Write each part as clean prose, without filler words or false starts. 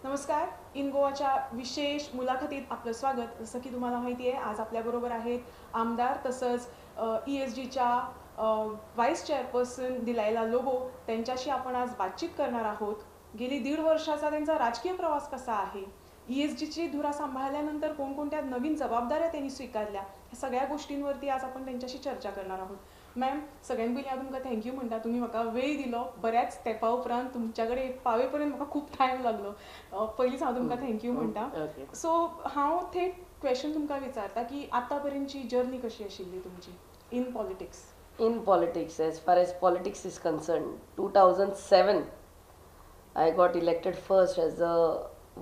नमस्कार. इन गोवाच्या विशेष मुलाखतीत आपलं स्वागत. जसं की तुम्हाला माहिती आहे, आज आपल्याबरोबर आहेत आमदार तसंच ESGच्या व्हाईस चेअरपर्सन दिलायला लोबो. त्यांच्याशी आपण आज बातचीत करणार आहोत. गेली 1.5 वर्षाचा त्यांचा राजकीय प्रवास कसा आहे, ESGची धुरा सांभाळल्यानंतर कोणकोणत्या नवीन जबाबदाऱ्या त्यांनी स्वीकारल्या, ह्या सगळ्या गोष्टींवरती आज आपण त्यांच्याशी चर्चा करणार आहोत. मॅम, सगळ्यां पयलीं हांव तुमकां थँक्यू म्हणटा, तुम्ही म्हाका वेळ दिलो. बऱ्याच तेंपा उपरांत तुमच्याकडे पावेपर्यंत म्हाका खूब टायम लागलो. पयलींच हांव तुमकां थँक्यू म्हणटा. सो हांव थेट क्वेश्चन तुमकां विचारता की आतापर्यंतची जर्नी कशी आशिल्ली तुमची in politics? In politics, as far as politics is concerned, 2007, I got elected first as a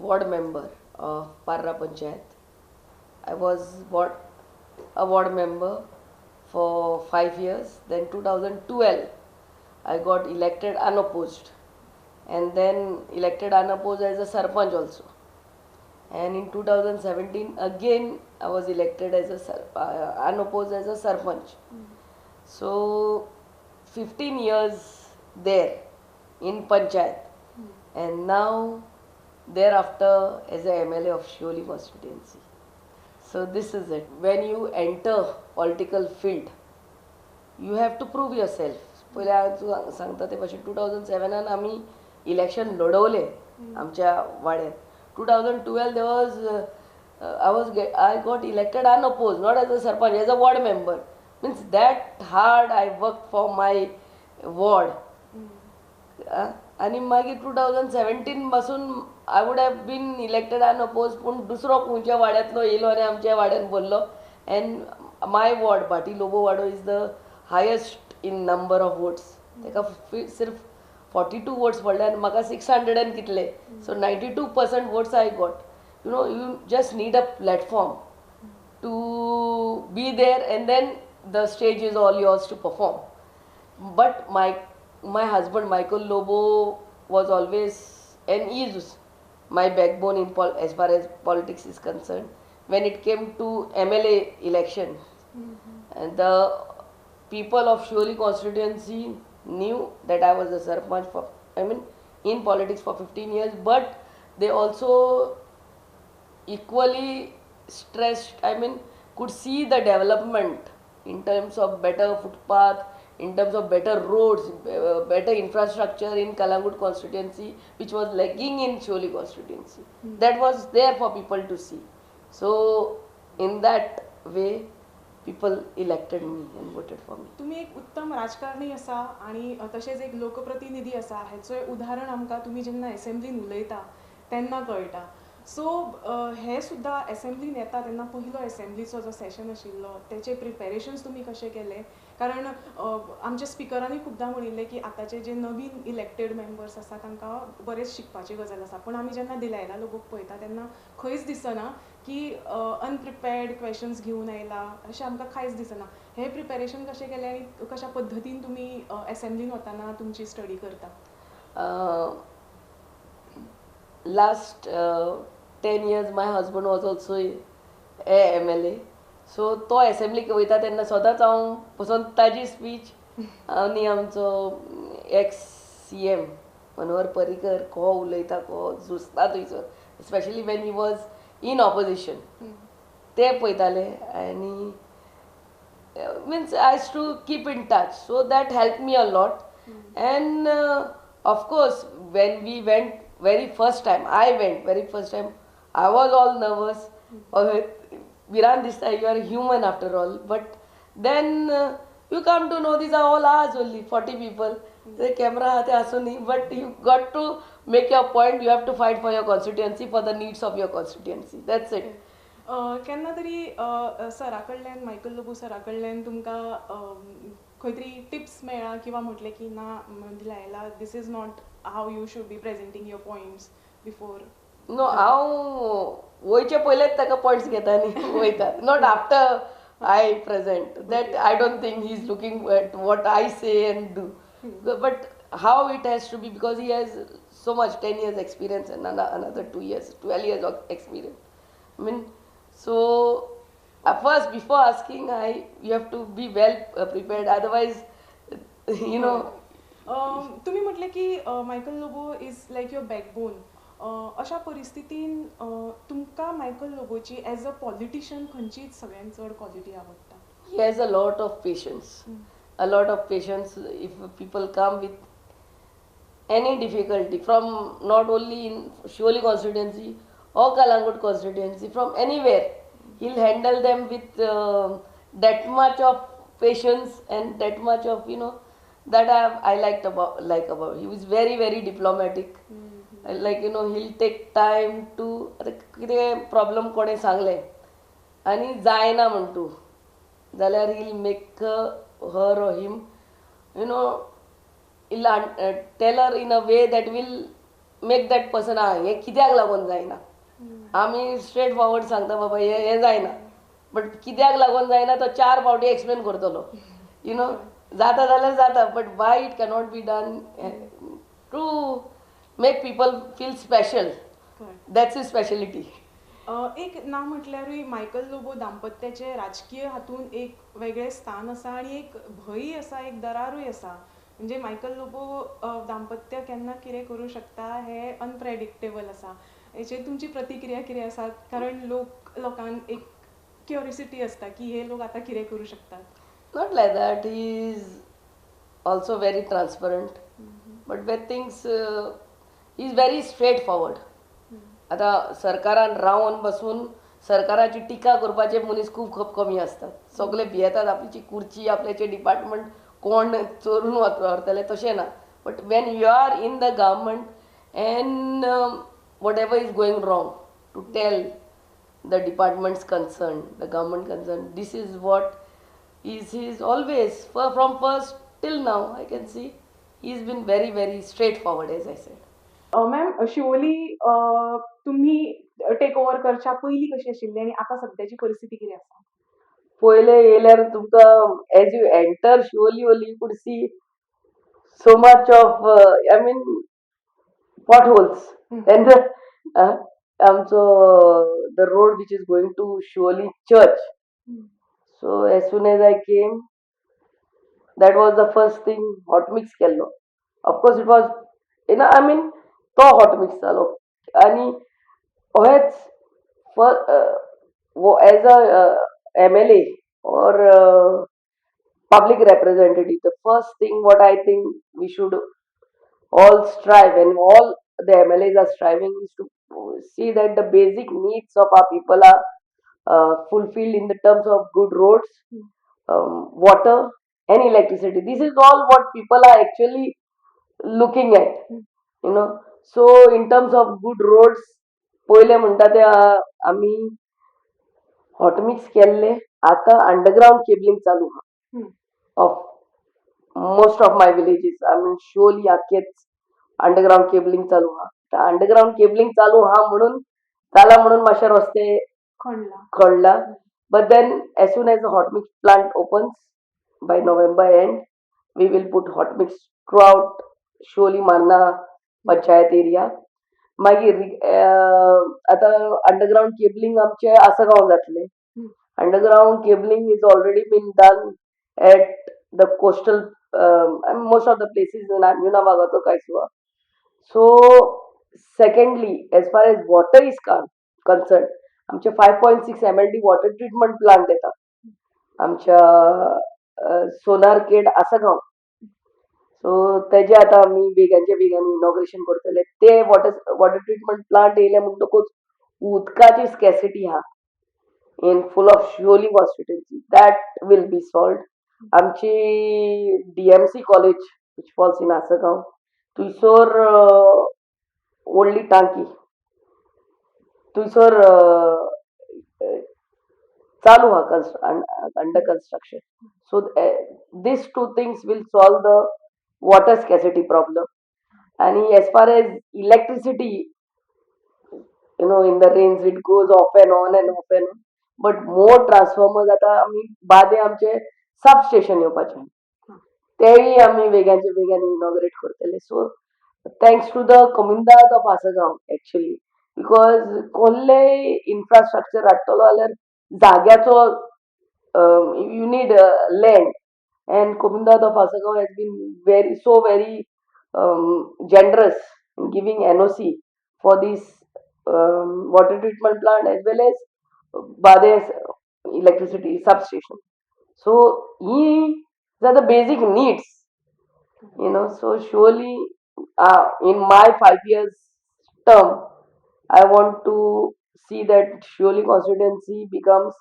ward member of Parra Panchayat. I was a ward member for 5 years. Then 2012, I got elected unopposed, and then elected unopposed as a sarpanch also. And in 2017, again I was elected as unopposed as a sarpanch. So 15 years there in Panchayat, and now thereafter as a MLA of Shioli constituency. So this is it. When you enter political field, you have to prove yourself. पहिले हांव सांगता ते भाशेन 2007 आमी election लढवले आमच्या वाड्यात. 2012 there was I got elected unopposed, not as a sarpanch, as a ward member. Means that hard I worked for my ward. आणि मागीर 2017 पासून I would have been elected unopposed, पूण दुसरो खंयच्या वाड्यांतलो येयलो आनी आमच्या वाड्यान बोल्लो. And my ward, Delilah Lobo Wado, is the highest in number of votes. तेका सिर्फ 42 votes पडले आनी म्हाका 600 and कितले. So 92% votes I got. You just need a platform to be there, and then the stage is all yours to perform. But my husband Michael Lobo was always and is my backbone as far as politics is concerned. When it came to MLA election, and the people of Shioli constituency knew that I was a sarpanch in politics for 15 years, but they also equally stressed, could see the development in terms of better footpath, in terms of better roads, better infrastructure in Kalangut constituency, which was lacking in Shioli constituency. That was there for people to see. So in that way, people elected me and voted for me. तुम्ही एक उत्तम राजकारणी आसा आणि तशेंच एक लोकप्रतिनिधी आसा. हेचो उदाहरण आमकां तुम्ही जेन्ना असेंब्लीन उलयता तेन्ना कळटा. सो हे सुद्दां असेंब्लीन येता तेन्ना पयलो असेंब्लीचो जो सेशन आशिल्लो तेचे प्रिपेरेशन्स तुमी कशे केले? कारण आमच्या स्पिकरांनी खुबदां म्हणिल्लें की आतांचे जे नवीन इलेक्टेड मेंबर्स आसा तांकां बरेच शिकपाची गजाल आसा. पण आमी जेन्ना दिलायला लोबोक पळयता तेन्ना खंयच दिसना की अनप्रिपेर्ड क्वेश्चन्स घेवन आयला अशें आमकां कांयच दिसना. हे प्रिपेरेशन कशें केलें आनी कशा पद्दतीन तुमी असेंब्लीन वताना तुमची स्टडी करता? Last 10 years my husband was also a MLA. So तो असेंब्लीक वयता तेन्ना सदांच हांव बसून ताजी स्पीच आनी आमचो एक्स CM मनोहर पर्रीकर को उलयता, को झुजता थंयसर, specially when he was in opposition, ते पळयताले. आनी means I has to keep in touch, so that help me a lot. And of course when we went very first time, I was all nervous. Viran, this time you are human after all. But then you come to know these are all ours only, 40 people. The camera hate asuni, but you got to make your point. You have to fight for your constituency, for the needs of your constituency. That's it. केन्ना तरी सरा कडल्यान, Michael Lobo सरा कडल्यान तुमकां खंय तरी tips मेळ्ळा किंवा म्हटलें की ना दिलायला, this is not how you should be presenting your points before? No, हांव वयचे पयलेच ताका पॉयंट्स घेता आनी वयता, not after I present. That I don't think he is looking at what I say and do. But how it has to be, because he has so much, 10 years experience and another 2 years, 12 years of experience. So first, before asking, you have to be well prepared. Otherwise, तुम्ही म्हटले की Michael Lobo is like your backbone. अशा परिस्थितीन तुमकां Michael लोबोची as a politician खंयचीच सगळ्यांत चड quality आवडटा? He has a lot of patience. A lot of patience if people come with any difficulty from not only in Shioli constituency or Kalangut constituency, from anywhere. He'll handle them with that much of patience and that much of, that I liked about. He was very, very diplomatic. Like, he'll take time to, कितें problem कोणें सांगलें आनी जायना म्हणटू जाल्यार he'll make her or him, he'll tell her in a way that will make that person हे कित्याक लागून जायना. आमी स्ट्रेट फॉरवर्ड सांगता बाबा हे जायना बट कित्याक लागून जायना तो 4 फावटी एक्सप्लेन करतलो. जाता जाल्यार जाता but why it cannot be done to make people feel special. That's is speciality. एक ना म्हटल्यारूय मायकल लोबो दाम्पत्याचे राजकीय हातून एक वेगळे स्थान आसा आणि एक भंय आसा, एक दरारूय आसा. म्हणजे मायकल लोबो दाम्पत्य केन्ना कितें करूं शकता हे अनप्रेडिक्टेबल आसा. हेचेर तुमची प्रतिक्रिया कितें आसा? कारण लोकांक एक क्युरियोसिटी असता की हे लोक आता कितें करू शकतात. Not like that. He is also very transparent. But when things, he is very straightforward. आता सरकारान रावन बसून सरकाराची टिका करपाचे मनीस खूब कमी असतात. सगळे भियेतात आपलीची खुर्ची, आपल्याचे डिपार्टमेंट कोण चोरून व्हरतले तशें ना. But when you are in the government and whatever is going wrong to tell the departments concerned, the government concerned, this is what he's always, from first till now, I can see, he's been very, very straightforward, as I said. Ma'am, Siolim तुम्ही take over करच्या पयलीं कशी आशिल्ली आणि आता सध्याची परिस्थिती कितें आसा? पयले येयल्यार तुमकां as you enter Siolim only you could see so much of I mean potholes and आमचो the road which is going to Shioli church. So as soon as I came, that was the first thing hot mix केल्लो. Of course it was, I mean तो hot mix जालो आणि हेच as a MLA or public representative, the first thing what I think we should all strive and all the MLAs are striving is to see that the basic needs of our people are fulfilled in the terms of good roads, water and electricity. This is all what people are actually looking at, So in terms of good roads, पहिले म्हणटा ते आम्ही hot mix केल्ले. आता underground cabling चालू हा of most of my villages. I mean Shivoli आख्खेच underground cabling चालू हा. अंडरग्राउंड केबलिंग चालू हा म्हणून जाला म्हणून मातशे रस्ते खणला. But then as soon as the hot mix plant opens by November end, we will put hot mix throughout Shioli Marna panchayat area. मागीर आता अंडरग्राउंड केबलिंग आमचे आसगांव जातले. Underground cabling is already been done at the coastal most of the places in Amuna Bagato Kaisua. So secondly, as far as water is concerned, आमचे 5.6 MLD water treatment plant येतात आमच्या सोनारखेड आसगांव. सो तेजे आता आमी बेगांनी inauguration करतले. ते वॉटर ट्रीटमेंट प्लांट येयले म्हणटकूच उदकाची स्कॅसिटी हा in full of Shioli constituency, that will be solved. आमची DMC college which falls in Asagaon, थंयसर व्हडली टांकी थंयसर चालू हा under construction. So these two things will solve the water scarcity problem. And as far as electricity, in the rains it goes off and on and off and on. But more transformers आता आमी बादे आमचे substation येवपाचे तेय आमी बेगांनी inaugurate करतले. So thanks to the कम्युनिदाद ऑफ आसगांव एक्चुअली, बिकॉज कसले इन्फ्रास्ट्रक्चर हाडटलो जाल्यार जाग्याचो you need land and Communidad of Asagaon has been very generous in giving NOC for this water treatment plant as well as Bade's electricity substation. So these are the basic needs, So surely, in my 5 years term, I want to see that surely constituency becomes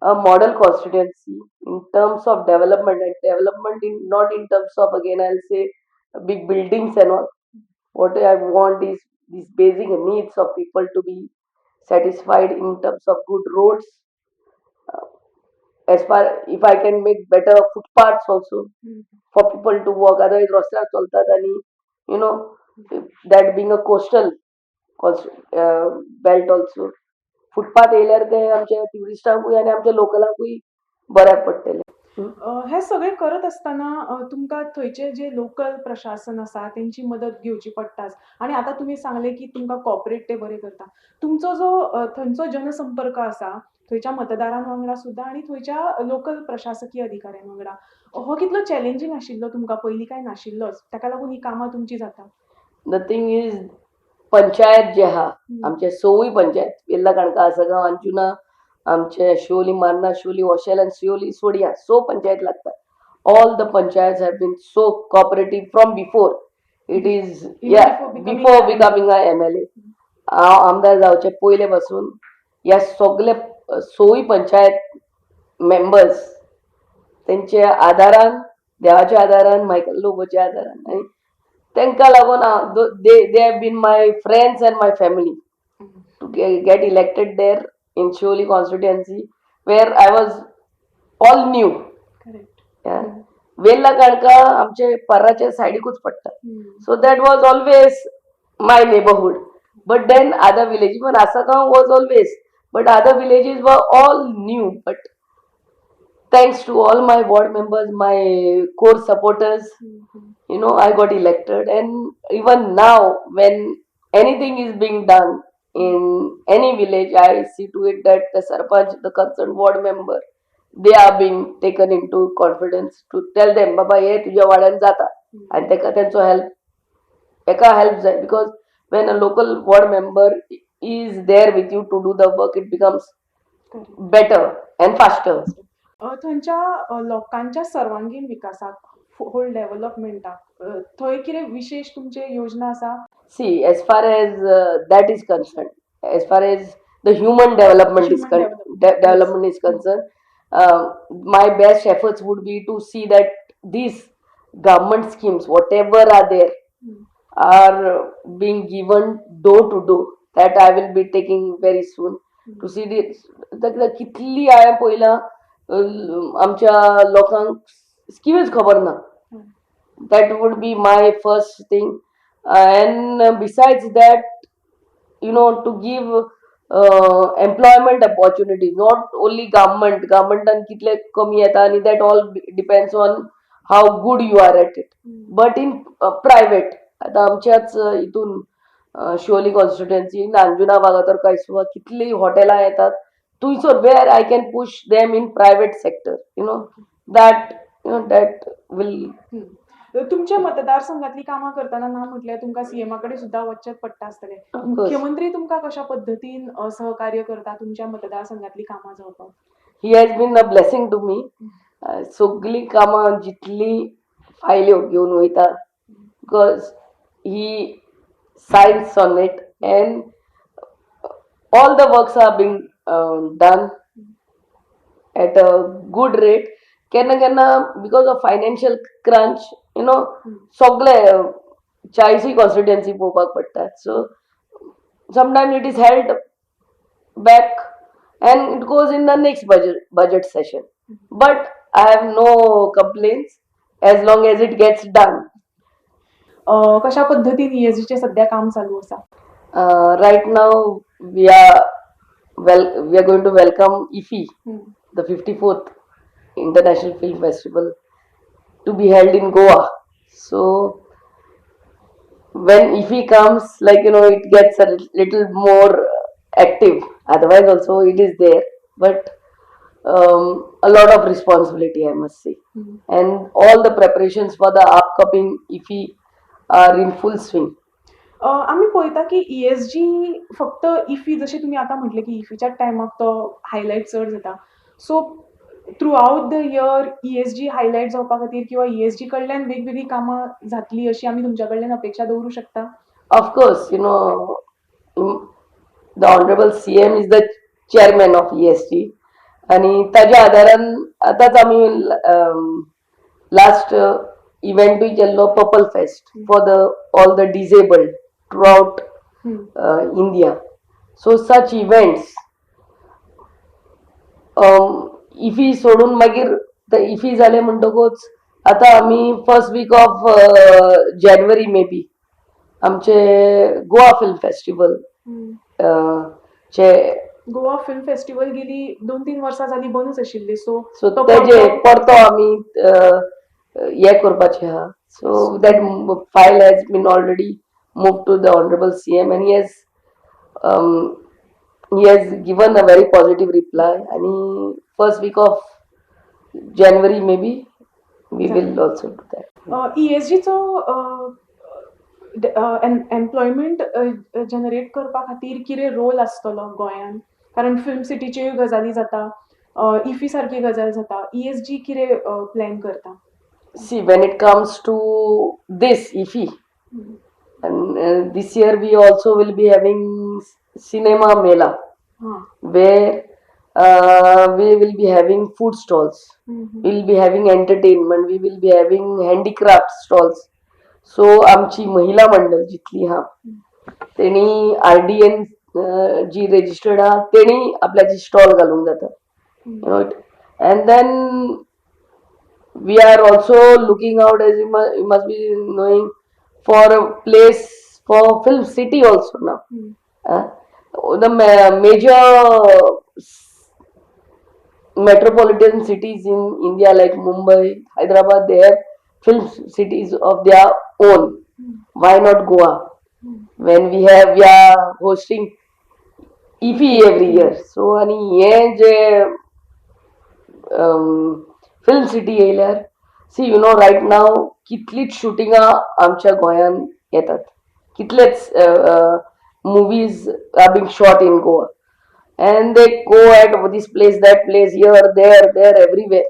a model constituency in terms of development, and development in not in terms of, again I'll say, big buildings and all. What I want is these basic needs of people to be satisfied in terms of good roads. As far if I can make better footpaths also for people to walk, otherwise रस्त्यार चलतात आणि you know that being a coastal belt also footpath येयल्यार ते आमच्या ट्युरिस्टांकूय आनी आमच्या लोकलांकूय बऱ्याक पडटले. हे सगळे करत असताना तुमकां थंयचे जे लोकल प्रशासन आसा तेंची मदत घेवची पडटाच आनी आतां तुमी सांगले की तुमकां कॉपरेट ते बरे करता. तुमचो जो थंयचो जनसंपर्क आसा थंयच्या मतदारां वांगडा सुद्दां आनी थंयच्या लोकल प्रशासकीय अधिकाऱ्यां वांगडा हो कितलो चॅलेंजींग आशिल्लो तुमकां पयलीं काय नाशिल्लोच ताका लागून ही कामां तुमची जाता? द थिंग इज पंचायत जे आहा आमचे सवय पंचायत वेल्ला काणका आसगांव अंजुना आमचे शिवोली मान्ना शिवोली वॉशेल आनी शिवोली सोडिया सो पंचायत लागतात. All the panchayats have been so cooperative from before. It is before becoming a MLA. आमदार जावचे पयले पासून ह्या सगळे सोयी पंचायत मेंबर्स तेंचे आदारान देवाच्या आदारान मायकल लोबोच्या आदारान आनी तांकां लागून they have been my friends and my family to get elected there in Shioli constituency where I was all new. Correct. Velha काणका आमचे पर्राच्या सायडीकूच पडटा. So that was always my neighborhood. But then other villages, even Asagaon was always, but other villages were all new. But thanks to all my ward members, my core supporters, I got elected. And even now, when anything is being done in any village, I see to it that the sarpanch, the concerned ward member, they are being taken into confidence to tell them, Baba, ye tuja wadan jata. And त्यांचो help eka help जाय, because when a local ward member is there with you to do the work, it becomes better and faster. थंयच्या लोकांच्या सर्वांगीण विकासाक whole डेव्हलपमेंटाक थंय कितें विशेष तुमचे योजना आसा? See, as far as that is concerned, as far as the human development is concerned, my best efforts would be to see that these government schemes, whatever are there, are being given door to door. That I will be taking very soon to see कितली हांवें पयलां आमच्या लोकांक schemes खबर ना. That would be my first thing. And besides that, to give employment opportunities, not only government कितले कमी येता आणि that all depends on how good you are at it, but in private. आता आमच्याच इथून शिवोली कॉन्स्टिट्युएन्सी अंजुना भागात तर काय सुद्धा कितली हॉटेलां येतात थंयसर where I can push them in private sector, that will. तुमच्या मतदारसंघातली कामां करताना ना म्हटल्यार तुमकां सीएमाकडे सुद्धा वचचेच पडटा आसतलें. मुख्यमंत्री तुमकां कशा पद्दतीन सहकार्य करता तुमच्या मतदारसंघातली कामां जावपाक? He has been a blessing to me. सगळी कामां जितली फायल्यो घेवन वयता, because he signs on it, and all the works are being done at a good rate. केन्ना because of financial crunch, सगळे 40 constituency पळोवपाक पडटा. So sometimes it is held back and it goes in the next budget session. But I have no complaints as long as it gets done. कशा पद्धतीन ईएसजीचे सध्या काम चालू आसा? Right now we are going to welcome IFI, the 54th International Film Festival, to be held in Goa. So when IFI comes, it gets a little more active. Otherwise also it is there, but a lot of responsibility, I must say. And all the preparations for the upcoming IFI are in full swing. आम्ही पळयता की ESG फक्त IFFI जशें तुमी आतां म्हटलें की इफीच्याच टायमाक तो हायलायट चड जाता. So through out the year ESG highlight जावपा खातीर किंवा ESG कडल्यान वेगवेगळी कामां जातली अशी आमी तुमच्या कडल्यान अपेक्षा दवरूं शकता? Of course, the Honorable CM is the chairman of ESG आणि ताज्या आदारान आतांच आमी लास्ट इव्हेंटूय केल्लो purple fest for the all the disabled throughout India. So such events IFFI सोडून मागीर इफी जाले म्हणटकूच आतां आमी फर्स्ट वीक ऑफ जानेवारी मे बी आमचे गोवा फिल्म फेस्टिवल चे गोवा फिल्म फेस्टिवल गेली 2-3 वर्सां जाली बंदूच आशिल्ली. सो तेजे परतो आमी हे करपाचे आहा. So that file has been already move to the honourable CM and he has given a very positive reply आणि first week of January maybe we will also do that. ESGचो एम्प्लॉयमेंट जनरेट करपा खातीर कितें role आसतलो गोंयांत? कारण film सिटीच्योय गजाली जाता, इफी सारकी गजाल जाता. ESG कितें प्लॅन करता? See, when it comes to this IFI, and this year we also will be having cinema mela, where we will be having food stalls, we will be having entertainment, we will be having handicraft stalls. So आमची महिला मंडळ जितली हा तेणी RDN जी registered हा तेणी आपल्याची stall घालूंक जाता. And then we are also looking out, as you must be knowing, for a place for film city also now. The major metropolitan cities in India like Mumbai, Hyderabad, they have film cities of their own. Why not Goa? When we are hosting IFI every year. So आणि हे जे film city येयल्यार सी riot नाव कितलीच शुटिंगां आमच्या गोंयांत येतात. कितलेच movies are being shot in Goa and they go at this place, that place, here, there, everywhere.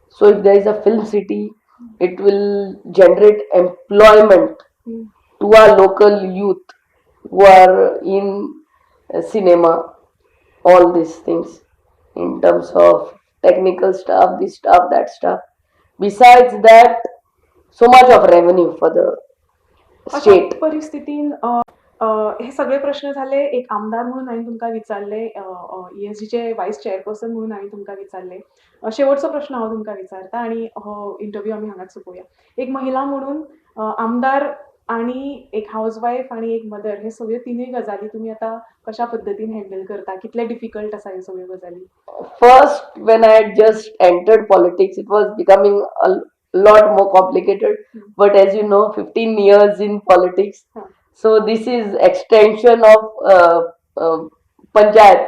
So if there is a film city, it will generate employment to our local youth who are in cinema, all these things in terms of technical stuff, this stuff, that stuff. Besides that, so much of revenue for the state. अशा परिस्थितीन हे सगळे प्रश्न झाले एक आमदार म्हणून हांवें तुमकां विचारले, ESGचे वायस चेअरपर्सन म्हणून हांवें तुमकां विचारले. शेवटचो प्रश्न हांव तुमकां विचारता आनी हो इंटरव्यू आमी हांगाच सोंपोवया. एक महिला म्हणून आमदार आणि एक हाऊसवाईफ आणि एक मदर हे सगळे तिनूय गजाली तुमी आतां कशा पद्दतीन हँडल करता? कितले डिफिकल्ट आसा ह्यो सगळ्यो गजाली? First, when I had just entered politics, it was becoming a lot more complicated. But as you know, 15 years in politics, so this is extension of panchayat.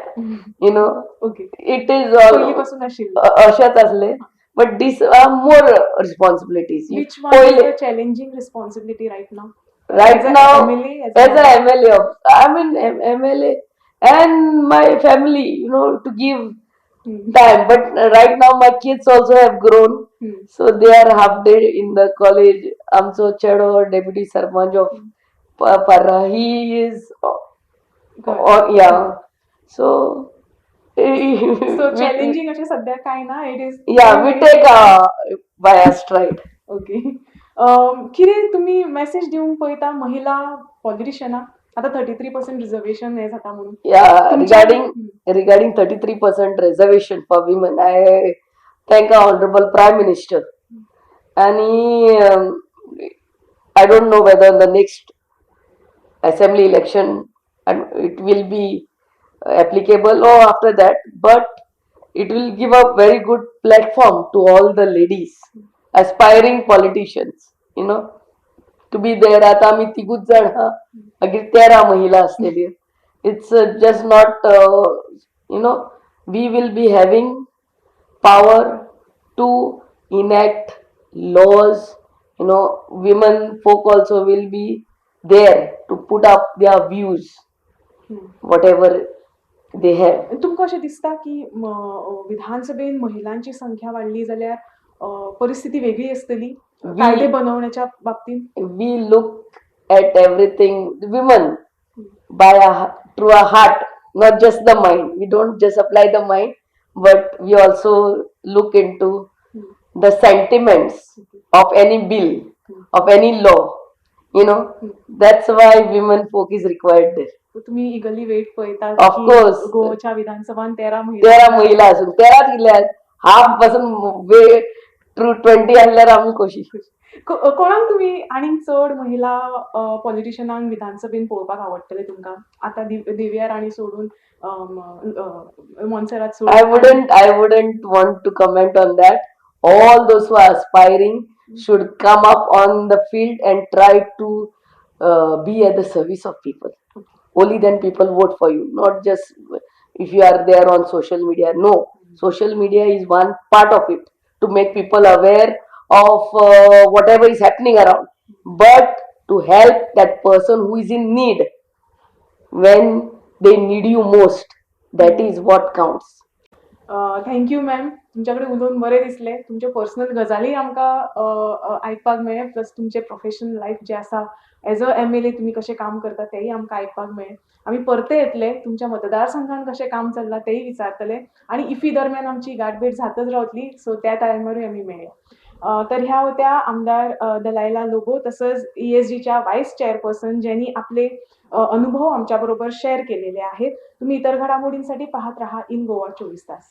Okay. It is पहिलीपासून आशिल्लो. अशाच असले. But these are more responsibilities. Which one is the challenging responsibility right now? Right As a now, MLA, as a MLA, I'm in MLA and my family, to give time. But right now my kids also have grown, so they are half day in the college. Amso Chado, deputy sarpanch of Parra, he is yeah. So so challenging अशें सध्या काय ना. It is we take by a stride. Okay. कितें तुमी message दिवंक पळयता महिला पॉलिटिशियनाक? आता 33% रिझर्वेशन हे जाता म्हणून. Regarding 33% reservation for women, I thank our honorable prime minister. And I don't know whether the next assembly election it will be applicable or after that, but it will give a very good platform to all the ladies, aspiring politicians, to be there. आता आम्ही तिगूच जण हा, मागीर 13 महिला असलेली. It's just not, we will be having power to enact laws. Women folk also will be there to put up their views, whatever they have. तुमकां अशें दिसता की विधानसभेन महिलांची संख्या वाडली जाल्यार परिस्थिती वेगळी आसतली कायदे बनवण्याच्या बाबतीत? We look at everything, women, by through our heart, not just the mind. We don't just apply the mind, but we also look into the sentiments of any bill, of any law. That's why women folk is required there. तुम्ही इगली wait पळयता Of course. गोवाच्या विधानसभान 13 महिला असून 13 दिल्यात half पासून वे true 20 आणल्यार आमी कशी. कोणाक तुम्ही आनीक चड महिला पॉलिटिशियनांक विधानसभेन पळोवपाक आवडटले तुमकां? आता दिव्या राणी सोडून मोन्सेरात सोडून. I wouldn't want to comment on that. All those who are aspiring should come up on the field and try to be at the service of people. Only then people vote for you, not just if you are there on social media. No, social media is one part of it to make people aware of whatever is happening around, but to help that person who is in need when they need you most, that is what counts. Thank you ma'am, तुमच्याकडे उलोवन बरें दिसले. तुमचे personal गजाली आमकां आयकपाक मेळ्ळे, plus तुमचे प्रोफेशनल लायफ जे आसा एज अ MLA तुमी कशें काम करता तेंय आमकां आयकपाक मेळ्ळें. आमी परते येतले, तुमच्या मतदारसंघान कशें काम चल्लां तेंय विचारतले आणि इफी दरम्यान आमची गाठभेट जातच रावतली, सो त्या टायमारूय आमी मेळया. तर ह्या होत्या आमदार दलायला लोबो तसंच ESGच्या व्हाईस चेअरपर्सन ज्यांनी आपले अनुभव आमच्याबरोबर शेअर केलेले आहेत. तुम्ही इतर घडामोडींसाठी पाहत राहा इन गोवा 24 तास.